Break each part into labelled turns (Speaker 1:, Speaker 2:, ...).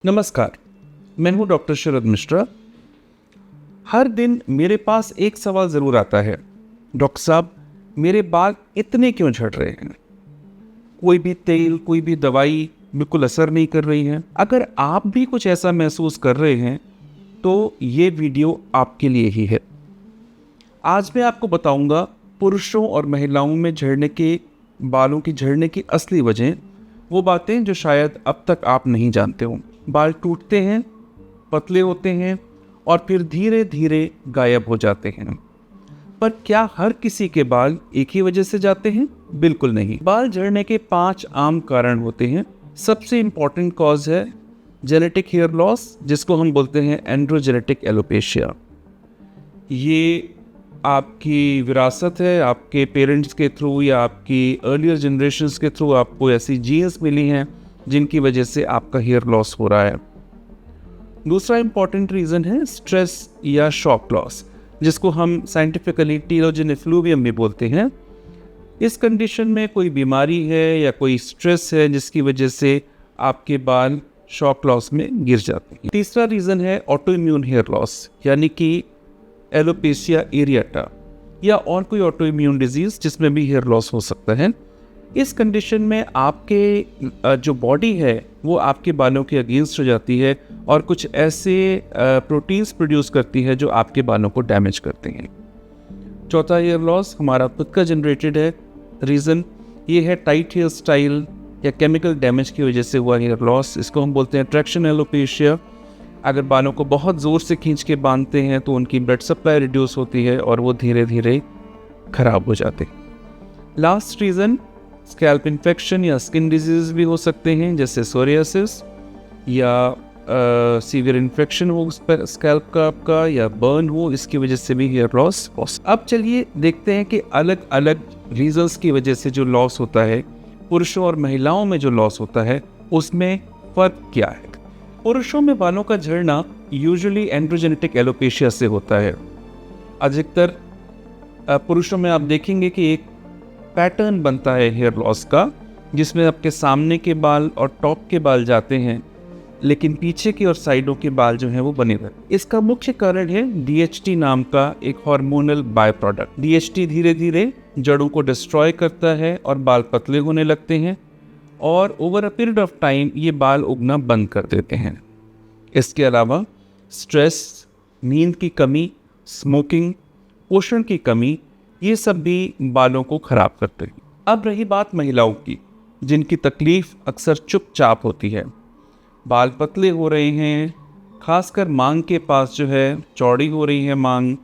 Speaker 1: नमस्कार, मैं हूं डॉक्टर शरद मिश्रा। हर दिन मेरे पास एक सवाल ज़रूर आता है, डॉक्टर साहब मेरे बाल इतने क्यों झड़ रहे हैं? कोई भी तेल, कोई भी दवाई बिल्कुल असर नहीं कर रही है। अगर आप भी कुछ ऐसा महसूस कर रहे हैं तो ये वीडियो आपके लिए ही है। आज मैं आपको बताऊंगा पुरुषों और महिलाओं में बालों की झड़ने की असली वजह, वो बातें जो शायद अब तक आप नहीं जानते हो। बाल टूटते हैं, पतले होते हैं और फिर धीरे धीरे गायब हो जाते हैं। पर क्या हर किसी के बाल एक ही वजह से जाते हैं? बिल्कुल नहीं। बाल झड़ने के 5 आम कारण होते हैं। सबसे इम्पॉर्टेंट कॉज है जेनेटिक हेयर लॉस, जिसको हम बोलते हैं एंड्रोजेनेटिक एलोपेशिया। ये आपकी विरासत है, आपके पेरेंट्स के थ्रू या आपकी अर्लियर जनरेशन्स के थ्रू आपको ऐसी जीन्स मिली हैं जिनकी वजह से आपका हेयर लॉस हो रहा है। दूसरा इंपॉर्टेंट रीज़न है स्ट्रेस या शॉक लॉस, जिसको हम साइंटिफिकली टीलोजन एफ्लूवियम भी बोलते हैं। इस कंडीशन में कोई बीमारी है या कोई स्ट्रेस है जिसकी वजह से आपके बाल शॉक लॉस में गिर जाते हैं। तीसरा रीज़न है ऑटो इम्यून हेयर लॉस, यानी कि एलोपेशिया एरिएटा या और कोई ऑटो इम्यून डिजीज़ जिसमें भी हेयर लॉस हो सकता है। इस कंडीशन में आपके जो बॉडी है वो आपके बालों के अगेंस्ट हो जाती है और कुछ ऐसे प्रोटीन्स प्रोड्यूस करती है जो आपके बालों को डैमेज करते हैं। चौथा हेयर लॉस हमारा खुद का जनरेटेड है। रीज़न ये है टाइट हेयर स्टाइल या केमिकल डैमेज की वजह से हुआ हेयर लॉस। इसको हम बोलते हैं ट्रैक्शन एलोपेशिया। अगर बालों को बहुत ज़ोर से खींच के बांधते हैं तो उनकी ब्लड सप्लाई रिड्यूस होती है और वो धीरे धीरे ख़राब हो जाते हैं। लास्ट रीज़न स्कैल्प इन्फेक्शन या स्किन डिजीज़ भी हो सकते हैं, जैसे सोरियासिस या सीवियर इन्फेक्शन हो स्कैल्प का आपका, या बर्न हो, इसकी वजह से भी हेयर लॉस हो। अब चलिए देखते हैं कि अलग अलग रीजंस की वजह से जो लॉस होता है, पुरुषों और महिलाओं में जो लॉस होता है उसमें फ़र्क क्या है। पुरुषों में बालों का झड़ना यूजुअली एंड्रोजेनेटिक एलोपेशिया से होता है। अधिकतर पुरुषों में आप देखेंगे कि एक पैटर्न बनता है हेयर लॉस का, जिसमें आपके सामने के बाल और टॉप के बाल जाते हैं, लेकिन पीछे की और साइडों के बाल जो हैं वो बने रहते। इसका मुख्य कारण है DHT नाम का एक हार्मोनल बाय प्रोडक्ट। DHT धीरे धीरे जड़ों को डिस्ट्रॉय करता है और बाल पतले होने लगते हैं और over a period of time ये बाल उगना बंद कर देते हैं। इसके अलावा स्ट्रेस, नींद की कमी, स्मोकिंग, पोषण की कमी, ये सब भी बालों को ख़राब करते हैं। अब रही बात महिलाओं की, जिनकी तकलीफ़ अक्सर चुपचाप होती है। बाल पतले हो रहे हैं, खासकर मांग के पास जो है चौड़ी हो रही है मांग,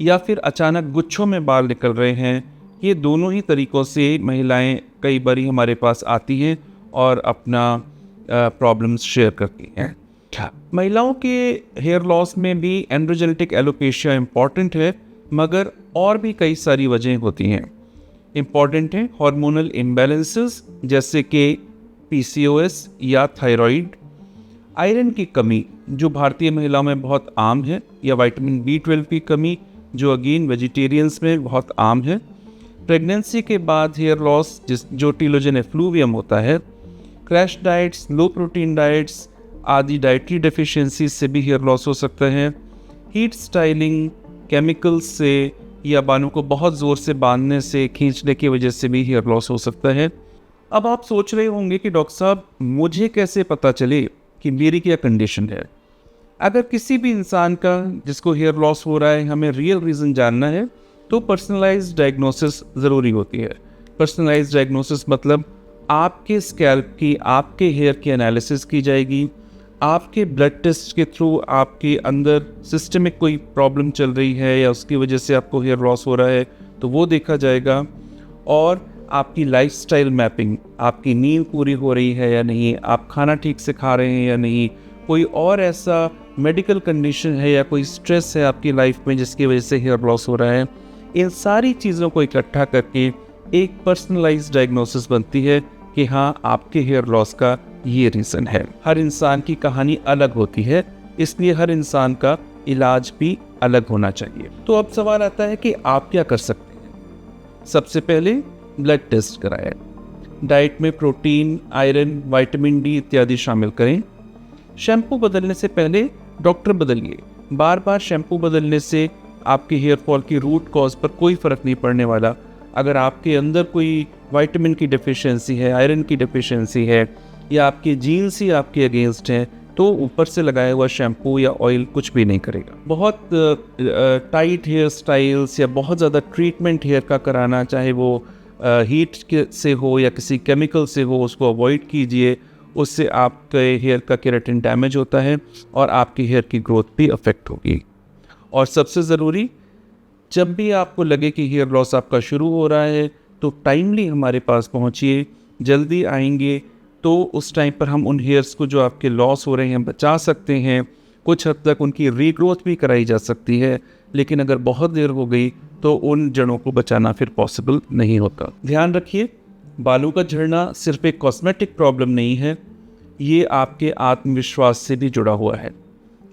Speaker 1: या फिर अचानक गुच्छों में बाल निकल रहे हैं। ये दोनों ही तरीक़ों से महिलाएं कई बारी हमारे पास आती हैं और अपना प्रॉब्लम्स शेयर करती हैं। महिलाओं के हेयर लॉस में भी एंड्रोजेनेटिक एलोपेशिया इम्पॉर्टेंट है, मगर और भी कई सारी वजहें होती हैं। इम्पॉर्टेंट हैं हार्मोनल इम्बैलेंसेस, जैसे कि PCOS या थायराइड, आयरन की कमी जो भारतीय महिलाओं में बहुत आम है, या विटामिन B12 की कमी जो अगेन वेजिटेरियंस में बहुत आम है। प्रेगनेंसी के बाद हेयर लॉस जो टीलोजन एफ्लूवियम होता है। क्रैश डाइट्स, लो प्रोटीन डाइट्स आदि डाइटरी डेफिशिएंसी से भी हेयर लॉस हो सकता है। हीट स्टाइलिंग, केमिकल्स से या बालों को बहुत ज़ोर से बांधने से, खींचने की वजह से भी हेयर लॉस हो सकता है। अब आप सोच रहे होंगे कि डॉक्टर साहब मुझे कैसे पता चले कि मेरी क्या कंडीशन है। अगर किसी भी इंसान का जिसको हेयर लॉस हो रहा है हमें रियल रीज़न जानना है तो पर्सनलाइज्ड डायग्नोसिस ज़रूरी होती है। पर्सनलाइज्ड डायग्नोसिस मतलब आपके स्कैल्प की, आपके हेयर की एनालिसिस की जाएगी। आपके ब्लड टेस्ट के थ्रू आपके अंदर सिस्टमिक कोई प्रॉब्लम चल रही है या उसकी वजह से आपको हेयर लॉस हो रहा है तो वो देखा जाएगा। और आपकी लाइफस्टाइल मैपिंग, आपकी नींद पूरी हो रही है या नहीं, आप खाना ठीक से खा रहे हैं या नहीं, कोई और ऐसा मेडिकल कंडीशन है या कोई स्ट्रेस है आपकी लाइफ में जिसकी वजह से हेयर लॉस हो रहा है, इन सारी चीज़ों को इकट्ठा करके एक पर्सनलाइज्ड डायग्नोसिस बनती है कि हाँ आपके हेयर लॉस का ये रीज़न है। हर इंसान की कहानी अलग होती है, इसलिए हर इंसान का इलाज भी अलग होना चाहिए। तो अब सवाल आता है कि आप क्या कर सकते हैं। सबसे पहले ब्लड टेस्ट कराएं। डाइट में प्रोटीन, आयरन, विटामिन D इत्यादि शामिल करें। शैम्पू बदलने से पहले डॉक्टर बदलिए। बार बार शैम्पू बदलने से आपके हेयर फॉल की रूट कॉज पर कोई फ़र्क नहीं पड़ने वाला। अगर आपके अंदर कोई विटामिन की डेफिशिएंसी है, आयरन की डेफिशिएंसी है, या आपके जीन्स ही आपके अगेंस्ट हैं, तो ऊपर से लगाया हुआ शैम्पू या ऑयल कुछ भी नहीं करेगा। बहुत टाइट हेयर स्टाइल्स या बहुत ज़्यादा ट्रीटमेंट हेयर का कराना, चाहे वो हीट से हो या किसी केमिकल से हो, उसको अवॉइड कीजिए। उससे आपके हेयर का केराटिन डैमेज होता है और आपकी हेयर की ग्रोथ भी अफेक्ट होगी। और सबसे ज़रूरी, जब भी आपको लगे कि हेयर लॉस आपका शुरू हो रहा है तो टाइमली हमारे पास पहुंचिए। जल्दी आएंगे तो उस टाइम पर हम उन हेयर्स को जो आपके लॉस हो रहे हैं बचा सकते हैं। कुछ हद तक उनकी रीग्रोथ भी कराई जा सकती है, लेकिन अगर बहुत देर हो गई तो उन जड़ों को बचाना फिर पॉसिबल नहीं होता। ध्यान रखिए, बालों का झड़ना सिर्फ एक कॉस्मेटिक प्रॉब्लम नहीं है, ये आपके आत्मविश्वास से भी जुड़ा हुआ है।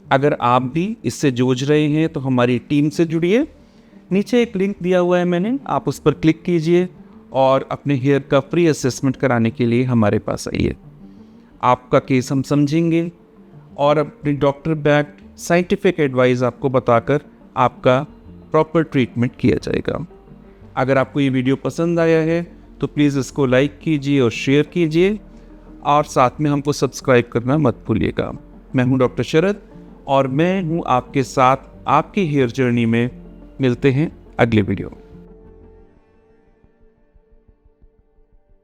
Speaker 1: अगर आप भी इससे जूझ रहे हैं तो हमारी टीम से जुड़िए। नीचे एक लिंक दिया हुआ है मैंने, आप उस पर क्लिक कीजिए और अपने हेयर का फ्री असेसमेंट कराने के लिए हमारे पास आइए। आपका केस हम समझेंगे और अपनी डॉक्टर बैक साइंटिफिक एडवाइस आपको बताकर आपका प्रॉपर ट्रीटमेंट किया जाएगा। अगर आपको ये वीडियो पसंद आया है तो प्लीज़ इसको लाइक कीजिए और शेयर कीजिए, और साथ में हमको सब्सक्राइब करना मत भूलिएगा। मैं हूँ डॉक्टर शरद और मैं हूँ आपके साथ आपकी हेयर जर्नी में। मिलते हैं अगले वीडियो।